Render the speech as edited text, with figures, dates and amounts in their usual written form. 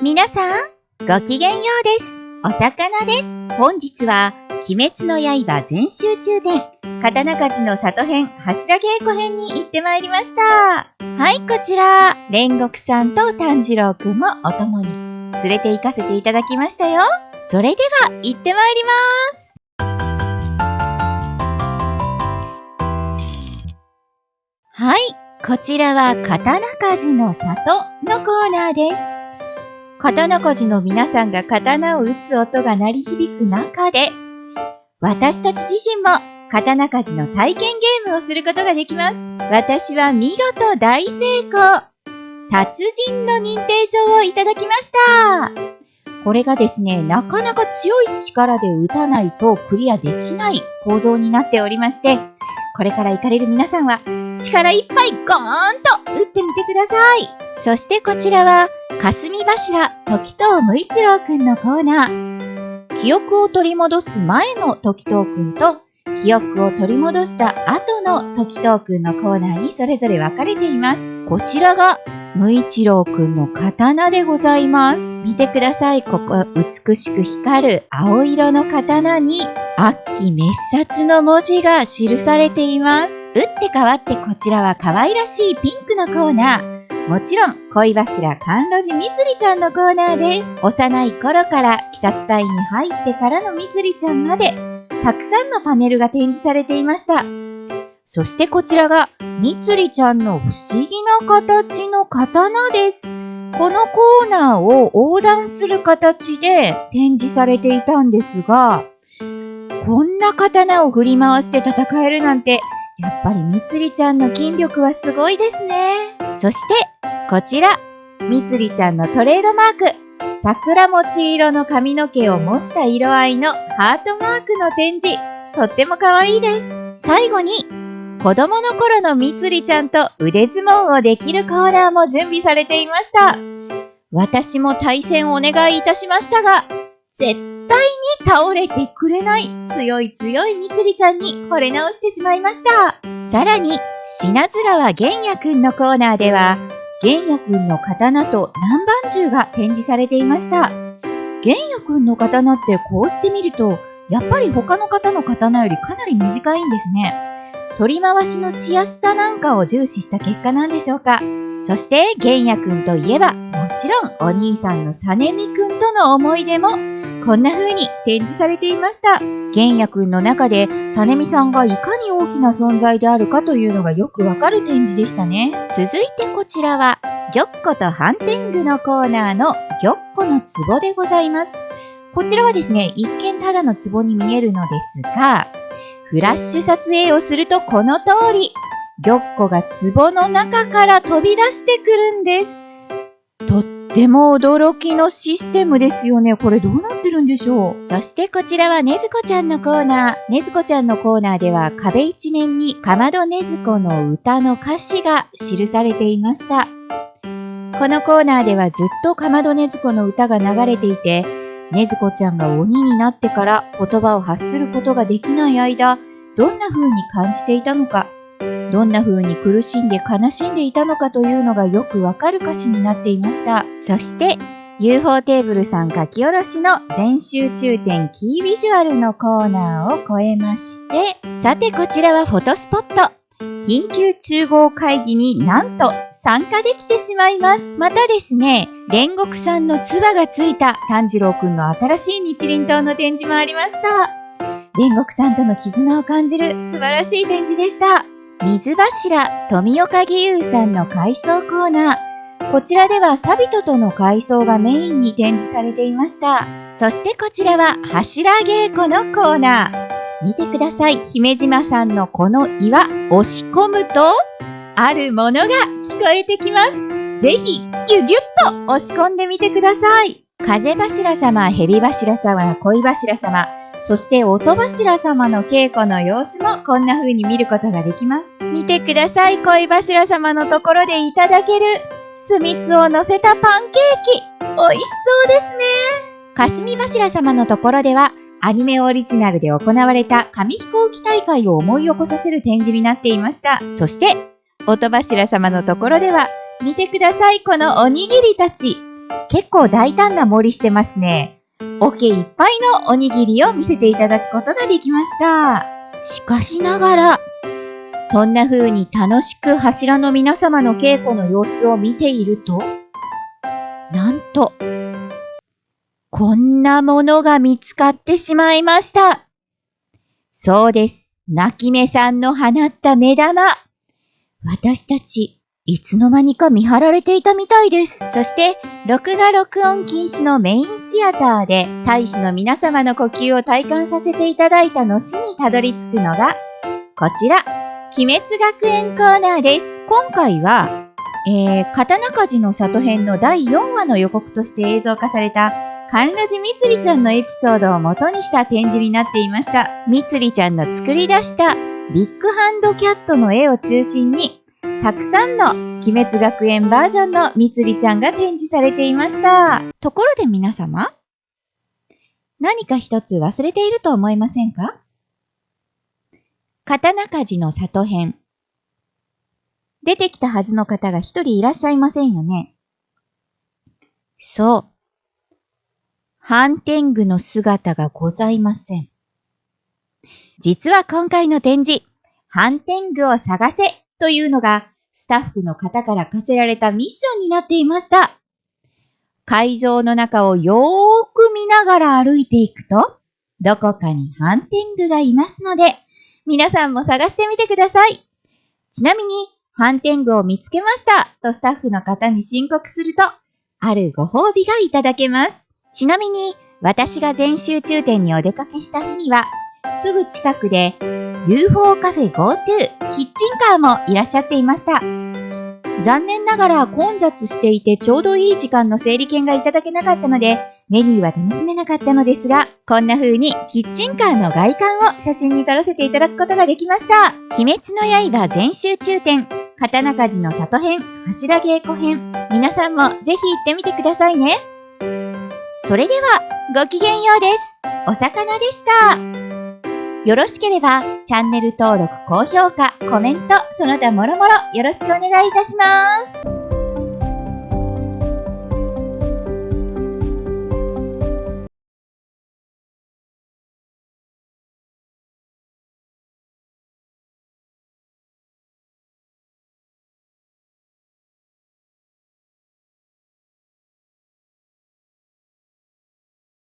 皆さん、ごきげんようです。お魚です。本日は、鬼滅の刃全集中伝、刀鍛冶の里編、柱稽古編に行ってまいりました。はい、こちら、煉獄さんと炭治郎くんもお供に連れて行かせていただきましたよ。それでは、行ってまいります。はい、こちらは刀鍛冶の里のコーナーです。刀鍛冶の皆さんが刀を打つ音が鳴り響く中で、私たち自身も刀鍛冶の体験ゲームをすることができます。私は見事大成功。達人の認定証をいただきました。これがですね、なかなか強い力で打たないとクリアできない構造になっておりまして、これから行かれる皆さんは力いっぱいゴーンと打ってみてください。そしてこちらは霞柱時藤無一郎くんのコーナー。記憶を取り戻す前の時藤くんと記憶を取り戻した後の時藤くんのコーナーにそれぞれ分かれています。こちらが無一郎くんの刀でございます。見てください。ここ美しく光る青色の刀に悪鬼滅殺の文字が記されています。打って変わってこちらは可愛らしいピンクのコーナー。もちろん恋柱甘露寺みつりちゃんのコーナーです。幼い頃から鬼殺隊に入ってからのみつりちゃんまでたくさんのパネルが展示されていました。そしてこちらがみつりちゃんの不思議な形の刀です。このコーナーを横断する形で展示されていたんですが、こんな刀を振り回して戦えるなんて、やっぱりみつりちゃんの筋力はすごいですね。そしてこちら、みつりちゃんのトレードマーク、桜餅色の髪の毛を模した色合いのハートマークの展示、とっても可愛いです。最後に、子供の頃のみつりちゃんと腕相撲をできるコーナーも準備されていました。私も対戦お願いいたしましたが、絶対に倒れてくれない強いみつりちゃんに惚れ直してしまいました。さらに、品津川玄也くんのコーナーでは、玄也くんの刀と南蛮銃が展示されていました。玄也くんの刀ってこうして見ると、やっぱり他の方の刀よりかなり短いんですね。取り回しのしやすさなんかを重視した結果なんでしょうか。そして玄也くんといえば、もちろんお兄さんの実美くんとの思い出もこんな風に展示されていました。玄也くんの中で実美さんがいかに大きな存在であるかというのがよくわかる展示でしたね。続いてこちらは玉子とハンテングのコーナーの玉子の壺でございます。こちらはですね、一見ただの壺に見えるのですが、フラッシュ撮影をするとこの通り、玉子が壺の中から飛び出してくるんです。とっても驚きのシステムですよね。これどうなってるんでしょう。そしてこちらはねずこちゃんのコーナー。ねずこちゃんのコーナーでは壁一面にかまどねずこの歌の歌詞が記されていました。このコーナーではずっとかまどねずこの歌が流れていて、ねずこちゃんが鬼になってから言葉を発することができない間、どんな風に感じていたのか、どんな風に苦しんで悲しんでいたのかというのがよくわかる歌詞になっていました。そして UFO テーブルさん書き下ろしの全集中展キービジュアルのコーナーを超えまして、さてこちらはフォトスポット。緊急中合会議になんと参加できてしまいます。またですね、煉獄さんの唾がついた炭治郎くんの新しい日輪刀の展示もありました。煉獄さんとの絆を感じる素晴らしい展示でした。水柱富岡義勇さんの回想コーナー。こちらではサビトとの回想がメインに展示されていました。そしてこちらは柱稽古のコーナー。見てください。姫島さんのこの岩、押し込むと、あるものが聞こえてきます。ぜひ、ギュギュッと押し込んでみてください。風柱様、蛇柱様、恋柱様、そして音柱様の稽古の様子もこんな風に見ることができます。見てください。恋柱様のところでいただける酢蜜を乗せたパンケーキ。美味しそうですね。霞柱様のところではアニメオリジナルで行われた紙飛行機大会を思い起こさせる展示になっていました。そして音柱様のところでは見てください。このおにぎりたち。結構大胆な盛りしてますね。桶いっぱいのおにぎりを見せていただくことができました。しかしながら、そんな風に楽しく柱の皆様の稽古の様子を見ていると、なんと、こんなものが見つかってしまいました。そうです。泣き目さんの放った目玉。私たち、いつの間にか見張られていたみたいです。そして、録画録音禁止のメインシアターで、大使の皆様の呼吸を体感させていただいた後にたどり着くのが、こちら、鬼滅学園コーナーです。今回は、刀鍛冶の里編の第4話の予告として映像化された、甘露寺みつりちゃんのエピソードを元にした展示になっていました。みつりちゃんの作り出したビッグハンドキャットの絵を中心に、たくさんの鬼滅学園バージョンのみつりちゃんが展示されていました。ところで皆様、何か一つ忘れていると思いませんか？刀鍛冶の里編。出てきたはずの方が一人いらっしゃいませんよね。そう。ハンテングの姿がございません。実は今回の展示、ハンテングを探せというのがスタッフの方から課せられたミッションになっていました。会場の中をよーく見ながら歩いていくと、どこかにハンテングがいますので、皆さんも探してみてください。ちなみに、ハンテングを見つけましたとスタッフの方に申告すると、あるご褒美がいただけます。ちなみに、私が全集中店にお出かけした日には、すぐ近くで UFO カフェ GoTo キッチンカーもいらっしゃっていました。残念ながら混雑していてちょうどいい時間の整理券がいただけなかったので、メニューは楽しめなかったのですが、こんな風にキッチンカーの外観を写真に撮らせていただくことができました。鬼滅の刃全集中展、刀鍛冶の里編、柱稽古編、皆さんもぜひ行ってみてくださいね。それでは、ごきげんようです。お魚でした。よろしければ、チャンネル登録、高評価、コメント、その他もろもろよろしくお願いいたします。